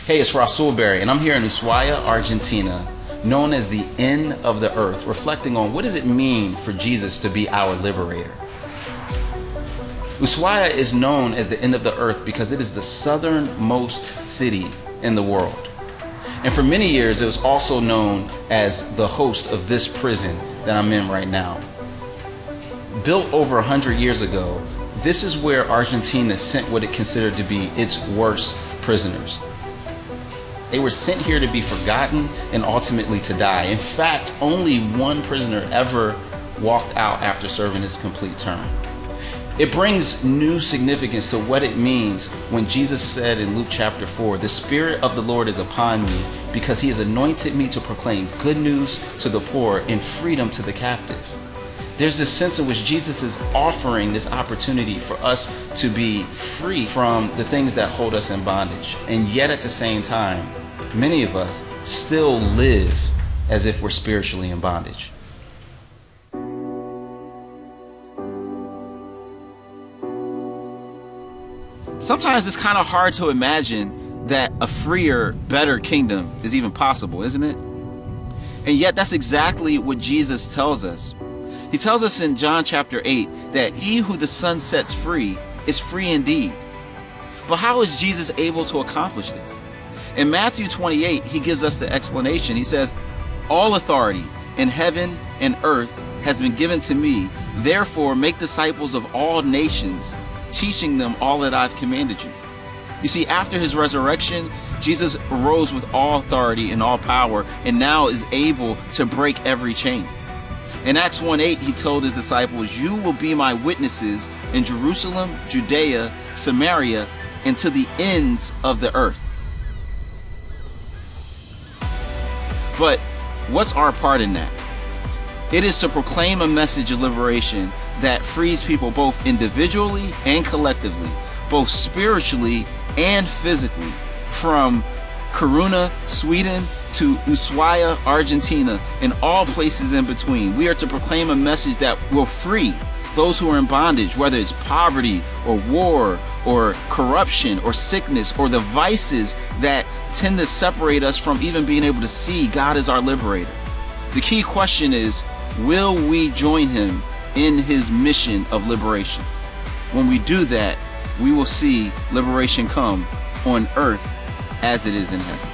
Hey, it's Rasulberry, and I'm here in Ushuaia, Argentina, known as the end of the earth, reflecting on what does it mean for Jesus to be our liberator. Ushuaia is known as the end of the earth because it is the southernmost city in the world. And for many years, it was also known as the host of this prison that I'm in right now. Built over 100 years ago, this is where Argentina sent what it considered to be its worst prisoners. They were sent here to be forgotten and ultimately to die. In fact, only one prisoner ever walked out after serving his complete term. It brings new significance to what it means when Jesus said in Luke chapter 4, "The Spirit of the Lord is upon me because he has anointed me to proclaim good news to the poor and freedom to the captive." There's this sense in which Jesus is offering this opportunity for us to be free from the things that hold us in bondage. And yet at the same time, many of us still live as if we're spiritually in bondage. Sometimes it's kind of hard to imagine that a freer, better kingdom is even possible, isn't it? And yet that's exactly what Jesus tells us. He tells us in John chapter 8 that he who the Son sets free is free indeed. But how is Jesus able to accomplish this? In Matthew 28, he gives us the explanation. He says, "All authority in heaven and earth has been given to me. Therefore, make disciples of all nations, teaching them all that I've commanded you." You see, after his resurrection, Jesus arose with all authority and all power and now is able to break every chain. In Acts 1:8, he told his disciples, "You will be my witnesses in Jerusalem, Judea, Samaria, and to the ends of the earth." But what's our part in that? It is to proclaim a message of liberation that frees people both individually and collectively, both spiritually and physically, from Kiruna, Sweden, to Ushuaia, Argentina, and all places in between. We are to proclaim a message that will free those who are in bondage, whether it's poverty or war or corruption or sickness or the vices that tend to separate us from even being able to see God as our liberator. The key question is, will we join him in his mission of liberation? When we do that, we will see liberation come on earth as it is in heaven.